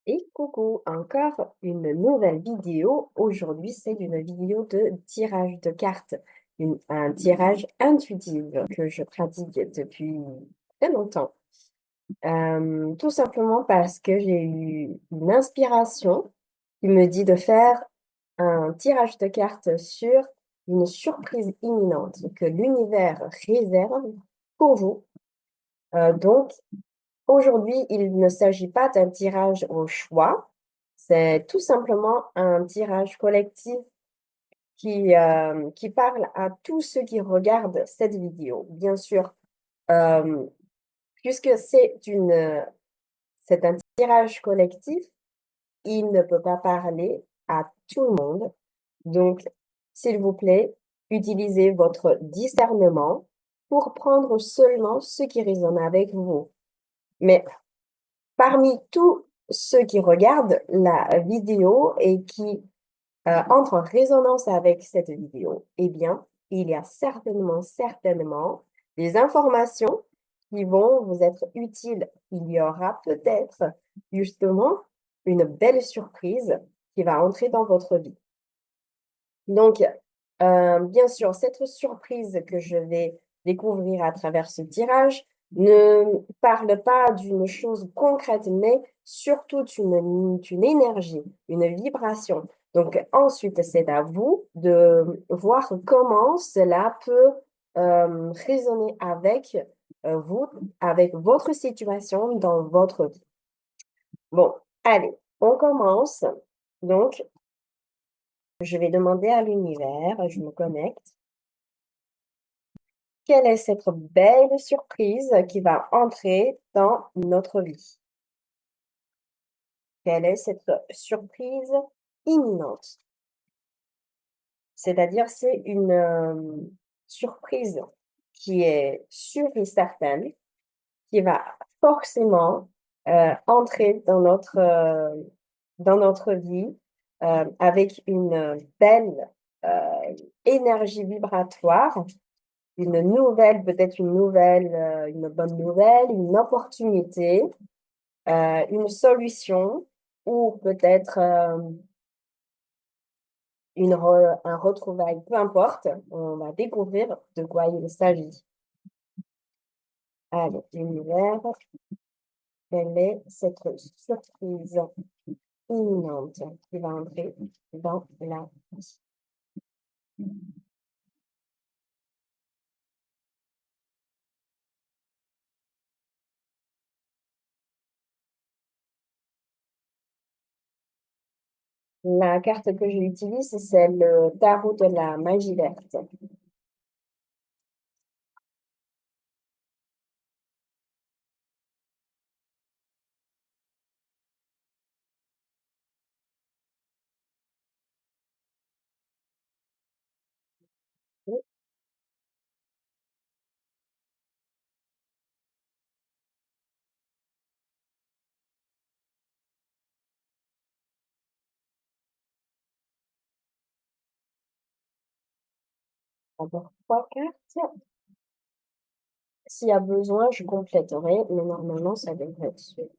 Et coucou, encore une nouvelle vidéo. Aujourd'hui, c'est une vidéo de tirage de cartes, un tirage intuitif que je pratique depuis très longtemps. Tout simplement parce que j'ai eu une inspiration qui me dit de faire un tirage de cartes sur une surprise imminente que l'univers réserve pour vous. Donc, aujourd'hui, il ne s'agit pas d'un tirage au choix, c'est tout simplement un tirage collectif qui parle à tous ceux qui regardent cette vidéo. Bien sûr, hem, puisque c'est un tirage collectif, il ne peut pas parler à tout le monde. Donc, s'il vous plaît, utilisez votre discernement pour prendre seulement ce qui résonne avec vous. Mais parmi tous ceux qui regardent la vidéo et qui, entrent en résonance avec cette vidéo, eh bien, il y a certainement des informations qui vont vous être utiles. Il y aura peut-être justement une belle surprise qui va entrer dans votre vie. Donc, bien sûr, cette surprise que je vais découvrir à travers ce tirage ne parle pas d'une chose concrète, mais surtout d'une énergie, une vibration. Donc ensuite, c'est à vous de voir comment cela peut, résonner avec, vous, avec votre situation dans votre vie. Bon, allez, on commence. Donc je vais demander à l'univers, je me connecte. Quelle est cette belle surprise qui va entrer dans notre vie? Quelle est cette surprise imminente? C'est-à-dire, c'est une, surprise qui est sûre et certaine, qui va forcément, entrer dans notre vie, avec une belle, énergie vibratoire. Peut-être une bonne nouvelle, une opportunité, une solution ou peut-être, un retrouvaille, peu importe, on va découvrir de quoi il s'agit. Allez, l'univers, quelle est cette surprise imminente qui va entrer dans la vie? La carte que j'utilise, c'est le tarot de la magie verte. Oui, d'abord 3 cartes. S'il y a besoin, je compléterai, mais normalement, ça devrait être suffisant.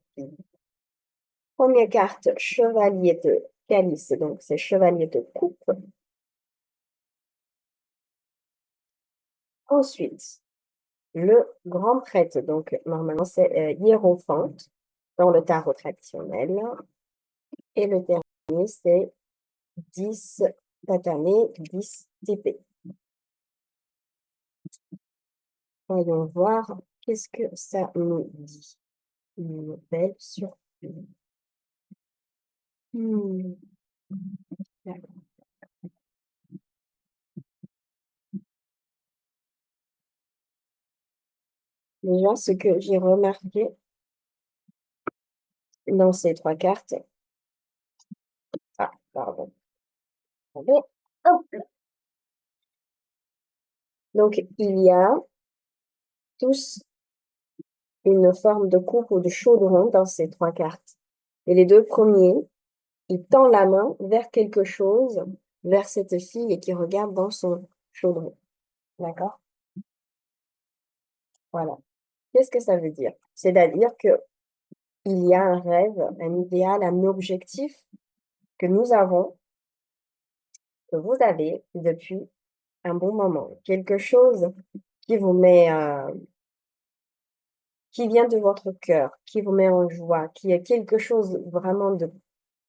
Première carte, chevalier de calice, donc c'est chevalier de coupe. Ensuite, le grand prêtre, donc normalement c'est hiérophante dans le tarot traditionnel. Et le dernier, c'est 10 tatané, 10 d'épée. Voyons voir qu'est-ce que ça nous dit. Une belle surprise. Hmm, d'accord. Déjà, ce que j'ai remarqué dans ces 3 cartes, ah, pardon. Attendez, hop là. Donc, il y a tous une forme de coupe ou de chaudron dans ces 3 cartes. Et les 2 premiers, il tend la main vers quelque chose, vers cette fille qui regarde dans son chaudron. D'accord? Voilà. Qu'est-ce que ça veut dire? C'est-à-dire que il y a un rêve, un idéal, un objectif que nous avons, que vous avez depuis un bon moment. Quelque chose qui vous met, qui vient de votre cœur, qui vous met en joie, qui est quelque chose vraiment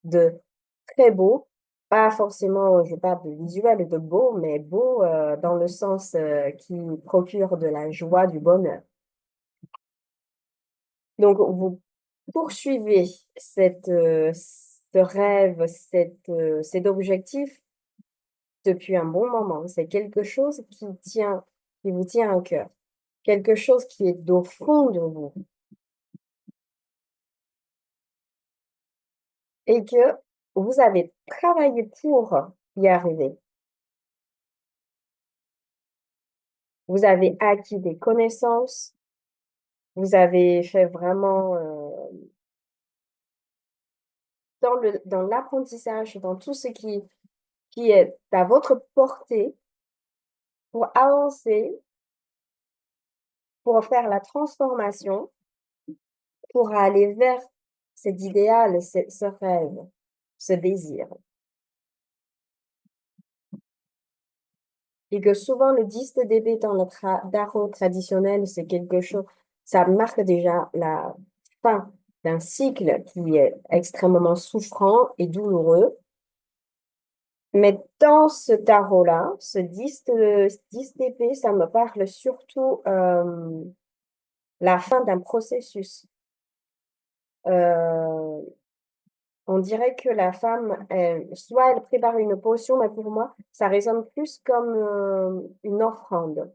de très beau. Pas forcément, je parle de visuel et de beau, mais beau, dans le sens, qui procure de la joie, du bonheur. Donc vous poursuivez ce rêve, cet objectif depuis un bon moment. C'est quelque chose qui vous tient à cœur, quelque chose qui est au fond de vous et que vous avez travaillé pour y arriver. Vous avez acquis des connaissances, vous avez fait vraiment, dans l'apprentissage, dans tout ce qui est à votre portée pour avancer, pour faire la transformation, pour aller vers cet idéal, ce rêve, ce désir. Et que souvent le 10 de DB dans le tarot traditionnel, c'est quelque chose, ça marque déjà la fin d'un cycle qui est extrêmement souffrant et douloureux. Mais dans ce tarot-là, ce 10 d'épée, ça me parle surtout la fin d'un processus. Euh, on dirait que la femme, soit elle prépare une potion, mais pour moi, ça résonne plus comme une offrande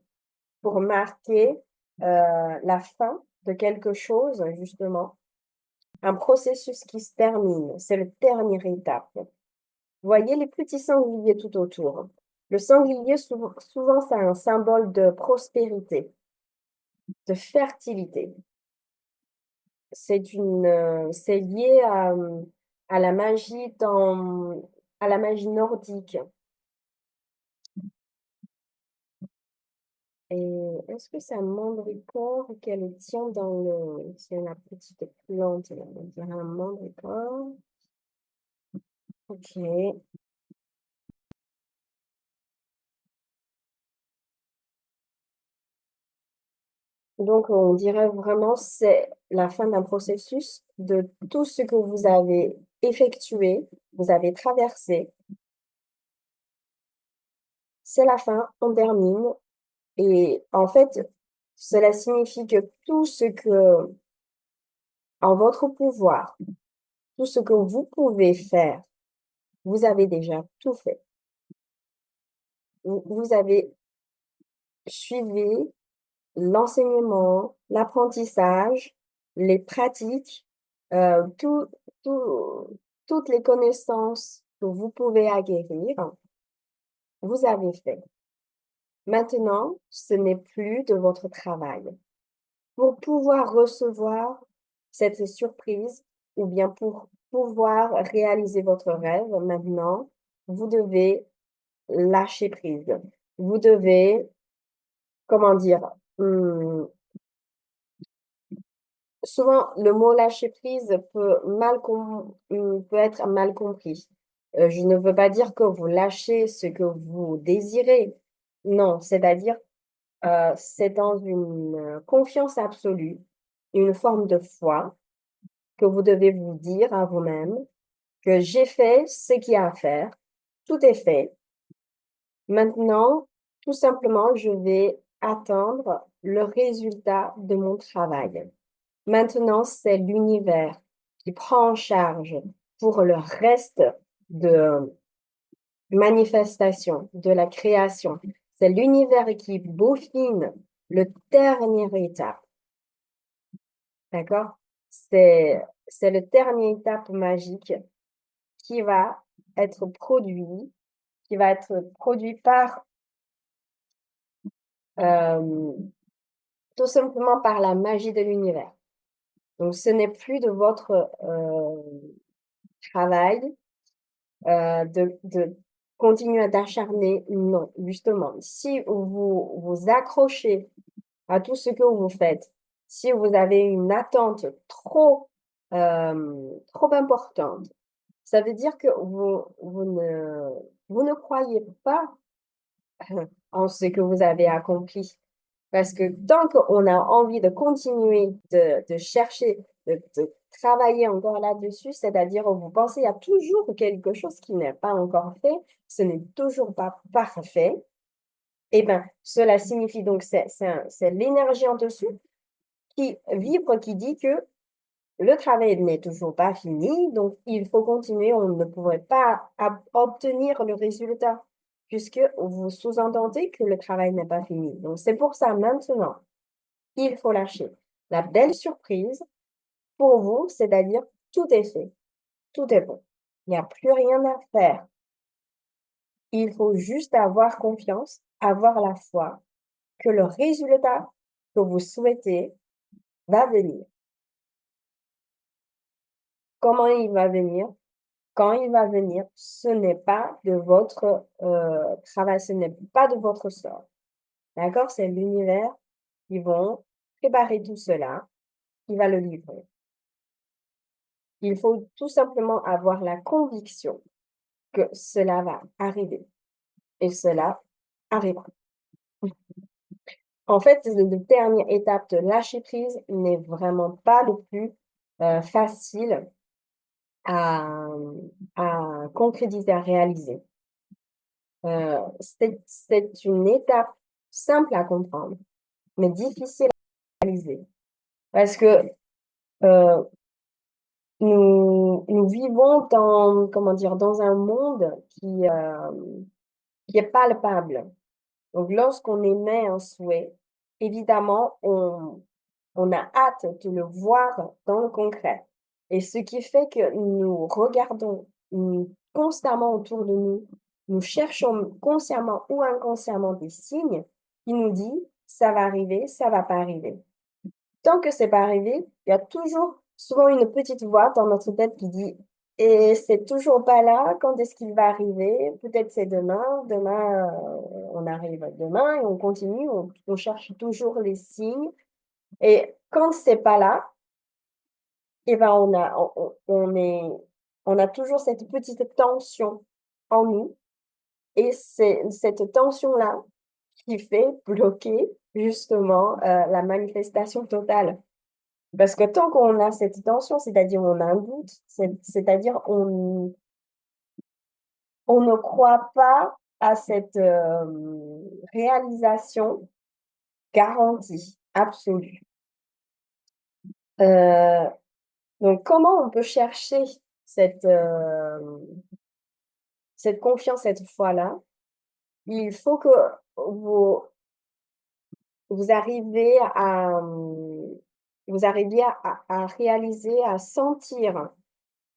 pour marquer la fin de quelque chose, justement. Un processus qui se termine, c'est la dernière étape. Vous voyez les petits sangliers tout autour. Le sanglier, souvent, c'est un symbole de prospérité, de fertilité. C'est lié à la magie à la magie nordique. Et est-ce que c'est un mandricore qu'elle tient dans le... C'est la petite plante, là, on dirait un mandricore. Ok. Donc, on dirait vraiment c'est la fin d'un processus de tout ce que vous avez effectué, vous avez traversé. C'est la fin, on termine. Et en fait, cela signifie que tout ce que, en votre pouvoir, tout ce que vous pouvez faire, vous avez déjà tout fait. Vous avez suivi l'enseignement, l'apprentissage, les pratiques, tout, tout, toutes les connaissances que vous pouvez acquérir, vous avez fait. Maintenant, ce n'est plus de votre travail. Pour pouvoir recevoir cette surprise ou bien pour pouvoir réaliser votre rêve, maintenant, vous devez lâcher prise. Vous devez, comment dire, souvent le mot lâcher prise peut être mal compris. Je ne veux pas dire que vous lâchez ce que vous désirez. Non, c'est-à-dire, c'est dans une confiance absolue, une forme de foi que vous devez vous dire à vous-même que j'ai fait ce qu'il y a à faire, tout est fait. Maintenant, tout simplement, je vais attendre le résultat de mon travail. Maintenant, c'est l'univers qui prend en charge pour le reste de manifestation, de la création. C'est l'univers qui bouffine le dernière étape. D'accord? C'est le dernier étape magique qui va être produit, qui va être produit par tout simplement par la magie de l'univers. Donc, ce n'est plus de votre travail de continuer d'acharner. Non, justement, si vous vous accrochez à tout ce que vous faites, si vous avez une attente trop trop importante. Ça veut dire que vous ne croyez pas en ce que vous avez accompli. Parce que tant qu'on a envie de continuer de chercher, de travailler encore là-dessus, c'est-à-dire vous pensez il y a toujours quelque chose qui n'est pas encore fait, ce n'est toujours pas parfait, eh ben, cela signifie donc c'est l'énergie en dessous qui vibre, qui dit que le travail n'est toujours pas fini, donc il faut continuer. On ne pourrait pas obtenir le résultat puisque vous sous-entendez que le travail n'est pas fini. Donc c'est pour ça maintenant, il faut lâcher. La belle surprise pour vous, c'est-à-dire tout est fait, tout est bon. Il n'y a plus rien à faire. Il faut juste avoir confiance, avoir la foi que le résultat que vous souhaitez va venir. Comment il va venir? Quand il va venir, ce n'est pas de votre travail, ce n'est pas de votre sort. D'accord? C'est l'univers qui vont préparer tout cela, qui va le livrer. Il faut tout simplement avoir la conviction que cela va arriver et cela arrivera. En fait, la dernière étape de lâcher prise n'est vraiment pas le plus facile à, à concrétiser, à réaliser. C'est une étape simple à comprendre, mais difficile à réaliser. Parce que euh, nous vivons dans, comment dire, dans un monde qui est palpable. Donc, lorsqu'on émet un souhait, évidemment, on a hâte de le voir dans le concret. Et ce qui fait que nous regardons constamment autour de nous, nous cherchons consciemment ou inconsciemment des signes qui nous disent ça va arriver, ça va pas arriver. Tant que c'est pas arrivé, il y a toujours souvent une petite voix dans notre tête qui dit et c'est toujours pas là, quand est-ce qu'il va arriver? Peut-être c'est demain, demain on arrive demain et on continue, on cherche toujours les signes. Et quand c'est pas là, eh ben on a toujours cette petite tension en nous et c'est cette tension-là qui fait bloquer justement la manifestation totale. Parce que tant qu'on a cette tension, c'est-à-dire on a un doute, c'est-à-dire on ne croit pas à cette réalisation garantie, absolue. Euh, donc, comment on peut chercher cette, cette confiance, cette foi-là? Il faut que vous, vous arriviez à, vous arriviez à réaliser, à sentir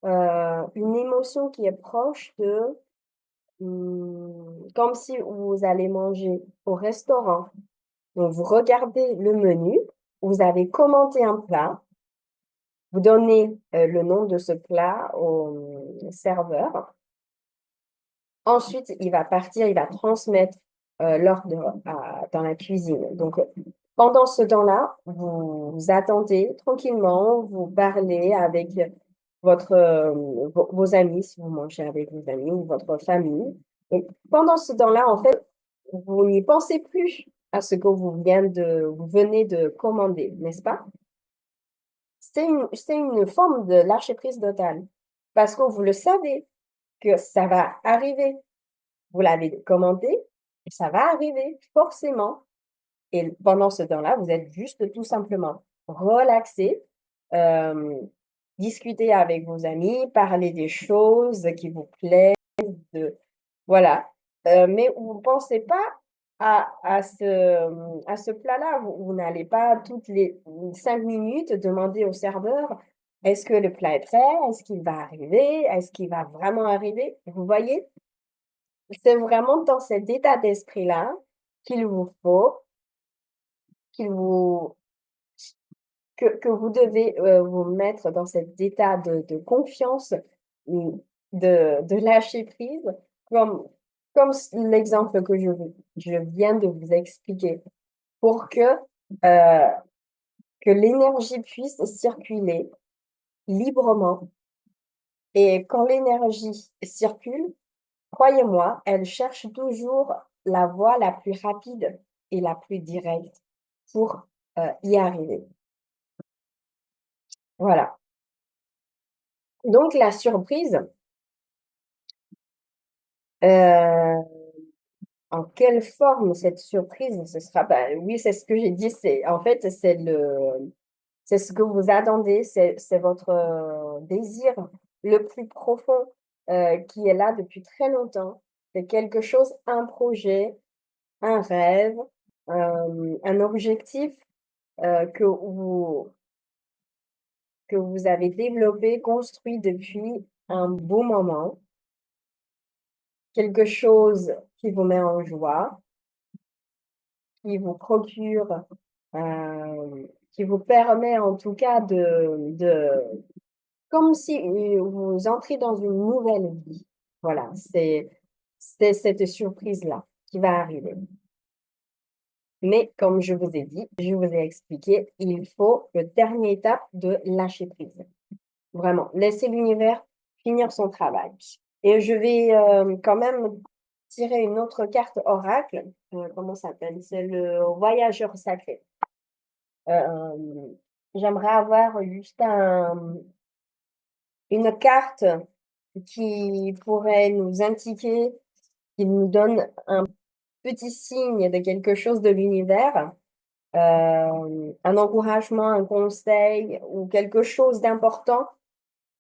une émotion qui est proche de, comme si vous allez manger au restaurant. Donc, vous regardez le menu, vous avez commandé un plat, vous donnez le nom de ce plat au serveur. Ensuite, il va partir, il va transmettre l'ordre dans la cuisine. Donc, pendant ce temps-là, vous attendez tranquillement, vous parlez avec vos amis, si vous mangez avec vos amis ou votre famille. Et pendant ce temps-là, en fait, vous n'y pensez plus à ce que vous venez de commander, n'est-ce pas? C'est une forme de lâcher prise totale parce que vous le savez que ça va arriver. Vous l'avez commandé et ça va arriver forcément. Et pendant ce temps-là, vous êtes juste tout simplement relaxé, discuter avec vos amis, parler des choses qui vous plaisent, voilà. Mais vous ne pensez pas à ce plat-là. Vous n'allez pas toutes les 5 minutes demander au serveur, est-ce que le plat est prêt? Est-ce qu'il va arriver? Est-ce qu'il va vraiment arriver? Vous voyez? C'est vraiment dans cet état d'esprit-là qu'il vous faut, qu'il vous que vous devez, vous mettre dans cet état de confiance, mmh, de lâcher prise, comme l'exemple que je viens de vous expliquer, pour que l'énergie puisse circuler librement. Et quand l'énergie circule, croyez-moi, elle cherche toujours la voie la plus rapide et la plus directe pour, y arriver. Voilà. Donc la surprise, heu, en quelle forme cette surprise ce sera? Bah, oui, c'est ce que j'ai dit, c'est en fait, c'est ce que vous attendez, c'est votre, désir le plus profond, qui est là depuis très longtemps. C'est quelque chose, un projet, un rêve, un objectif, que vous avez développé, construit depuis un bon moment, quelque chose qui vous met en joie, qui vous procure, qui vous permet en tout cas de comme si, vous entrez dans une nouvelle vie. Voilà, c'est cette surprise-là qui va arriver. Mais comme je vous ai dit, je vous ai expliqué, il faut le dernière étape de lâcher prise. Vraiment, laisser l'univers finir son travail. Et je vais, quand même tirer une autre carte oracle, comment ça s'appelle? C'est le voyageur sacré. J'aimerais avoir juste une carte qui pourrait nous indiquer, qui nous donne un petit signe de quelque chose de l'univers, un encouragement, un conseil ou quelque chose d'important,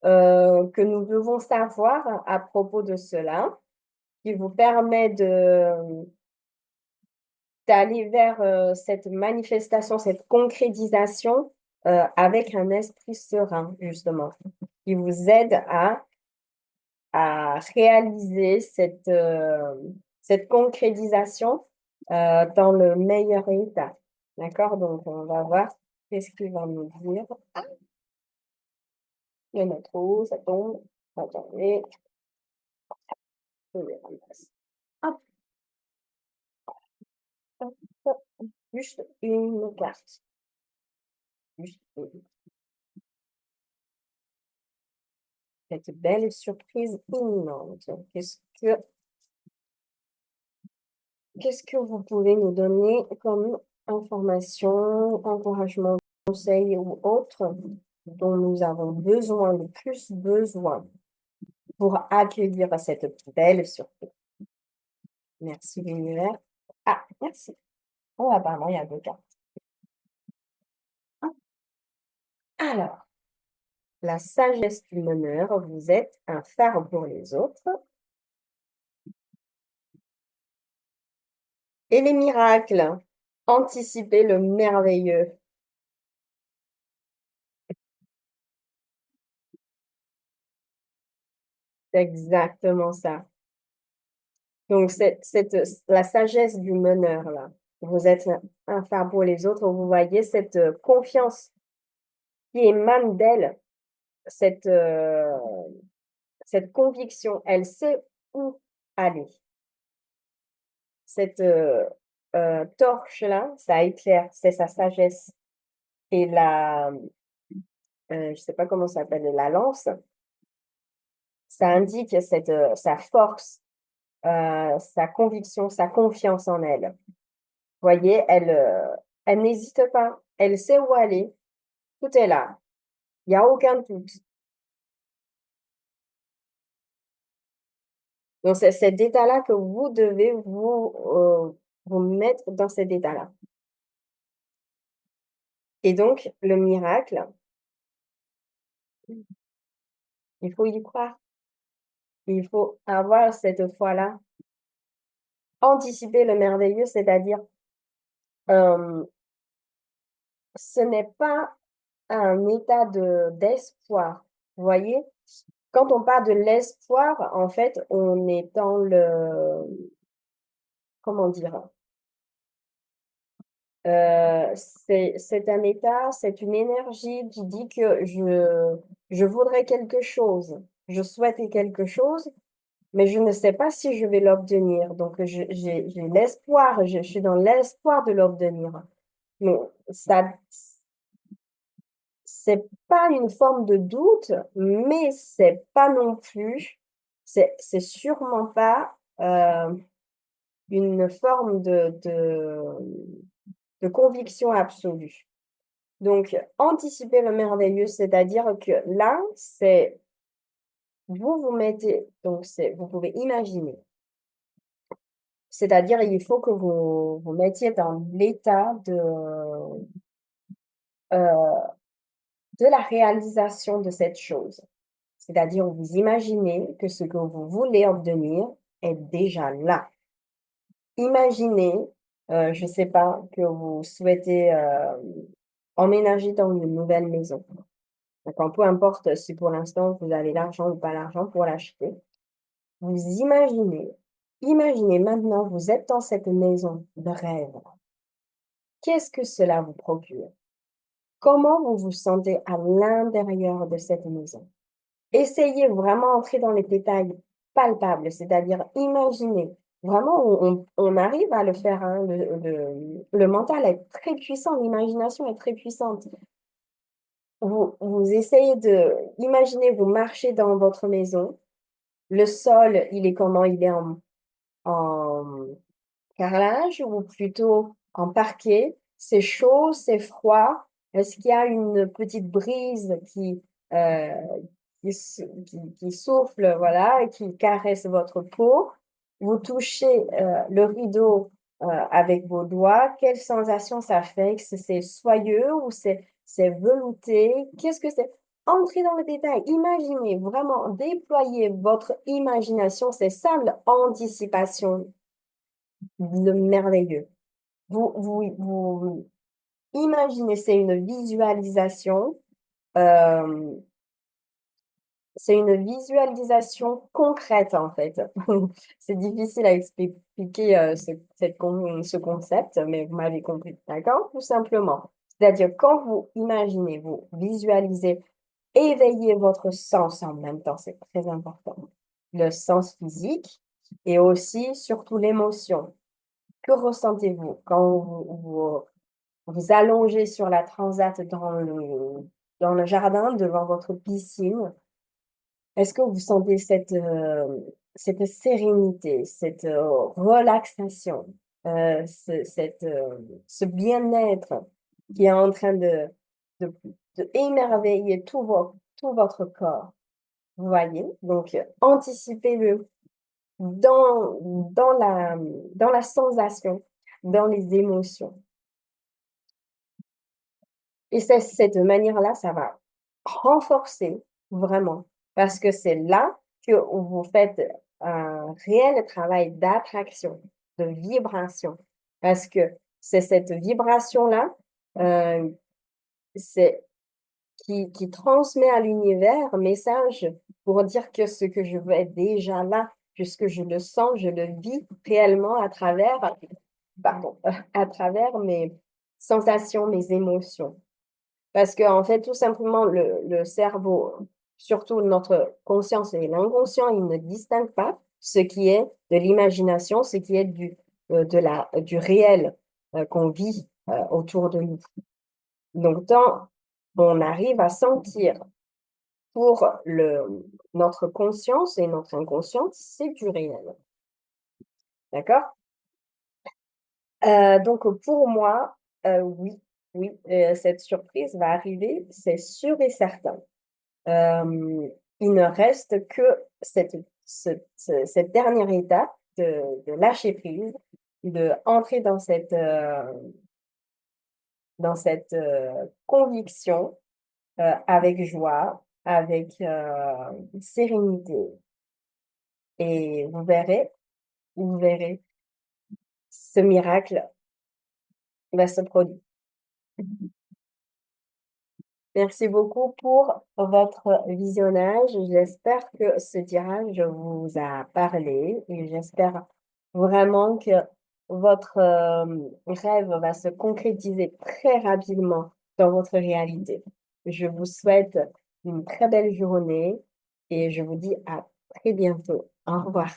que nous devons savoir à propos de cela, qui vous permet d'aller vers, cette manifestation, cette concrétisation, avec un esprit serein justement, qui vous aide à réaliser cette concrétisation, dans le meilleur état. D'accord? Donc on va voir qu'est-ce qu'il va nous dire. Ah! Il y en a trop, ça tombe. Attendez, je les ramasse. Hop, hop, hop. Juste une carte. Juste une. Cette belle surprise imminente. Qu'est-ce que vous pouvez nous donner comme information, encouragement, conseil ou autre dont nous avons besoin, le plus besoin pour accueillir cette belle surprise? Merci l'univers. Ah, merci. Oh, apparemment, il y a 2 cartes. Hop. Alors, la sagesse du meneur, vous êtes un phare pour les autres. Et les miracles, anticiper le merveilleux. C'est exactement ça. Donc la sagesse du meneur là, vous êtes un phare pour les autres, vous voyez cette, confiance qui émane d'elle, cette, cette conviction, elle sait où aller. Cette, torche là, ça éclaire, c'est sa sagesse et je sais pas comment ça s'appelle, la lance, ça indique cette, sa force, sa conviction, sa confiance en elle. Voyez, elle n'hésite pas, elle sait où aller, tout est là, il y a aucun doute. Donc c'est cet état-là que vous devez vous mettre dans cet état-là et donc le miracle, il faut y croire, il faut avoir cette foi-là. Anticiper le merveilleux, c'est-à-dire, hem, ce n'est pas un état d'espoir, vous voyez? Quand on parle de l'espoir, en fait, on est dans comment dire? C'est un état, c'est une énergie qui dit que je voudrais quelque chose, je souhaite quelque chose, mais je ne sais pas si je vais l'obtenir. Donc j'ai l'espoir, je suis dans l'espoir de l'obtenir. Mais ça c'est pas une forme de doute, mais c'est pas non plus c'est sûrement pas, une forme de conviction absolue. Donc anticiper le merveilleux, c'est-à-dire que là, c'est vous vous mettez donc c'est vous pouvez imaginer. C'est-à-dire il faut que vous vous mettiez dans l'état de la réalisation de cette chose. C'est-à-dire vous imaginez que ce que vous voulez obtenir est déjà là. Imaginez, je sais pas, que vous souhaitez, emménager dans une nouvelle maison. D'accord, peu importe si pour l'instant vous avez l'argent ou pas l'argent pour l'acheter. Vous imaginez maintenant vous êtes dans cette maison de rêve. Qu'est-ce que cela vous procure? Comment vous vous sentez à l'intérieur de cette maison? Essayez vraiment d'entrer dans les détails palpables, c'est-à-dire imaginez. Vraiment, on arrive à le faire, hein, le mental est très puissant, l'imagination est très puissante. Vous essayez imaginez, vous marchez dans votre maison, le sol, il est comment? Il est en carrelage ou plutôt en parquet? C'est chaud, c'est froid? Est-ce qu'il y a une petite brise heu, qui souffle, voilà, et qui caresse votre peau? Vous touchez, le rideau, avec vos doigts. Quelle sensation ça fait? Que c'est soyeux ou c'est velouté? Qu'est-ce que c'est? Entrez dans le détail, imaginez, vraiment déployez votre imagination, c'est ça l'anticipation, le merveilleux. Vous imaginez, c'est une visualisation, hem, c'est une visualisation concrète, en fait. C'est difficile à expliquer, ce concept, mais vous m'avez compris, d'accord? Tout simplement. C'est-à-dire quand vous imaginez, vous visualisez, éveillez votre sens en même temps, c'est très important. Le sens physique et aussi surtout l'émotion. Que ressentez-vous quand vous allongez sur la transat dans le jardin devant votre piscine? Est-ce que vous sentez cette sérénité, cette, relaxation, ce bien-être qui est en train de émerveiller tout votre corps? Vous voyez? Donc, anticipez-le dans la sensation, dans les émotions. Et c'est cette manière-là, ça va renforcer vraiment, parce que c'est là que vous faites un réel travail d'attraction, de vibration. Parce que c'est cette vibration-là, heu, c'est qui transmet à l'univers un message pour dire que ce que je veux est déjà là, puisque je le sens, je le vis réellement pardon, à travers mes sensations, mes émotions. Parce qu'en fait, tout simplement, le cerveau, surtout notre conscience et l'inconscient, ils ne distinguent pas ce qui est de l'imagination, ce qui est du réel, qu'on vit, autour de nous. Donc quand on arrive à sentir pour notre conscience et notre inconscient, c'est du réel, d'accord? Donc pour moi, oui, oui, cette surprise va arriver, c'est sûr et certain. Hem, il ne reste que cette dernière étape de lâcher prise, d'entrer dans cette, conviction, avec joie, avec, sérénité et vous verrez, ce miracle va se produire. Merci beaucoup pour votre visionnage. J'espère que ce tirage vous a parlé et j'espère vraiment que votre, rêve va se concrétiser très rapidement dans votre réalité. Je vous souhaite une très belle journée et je vous dis à très bientôt. Au revoir.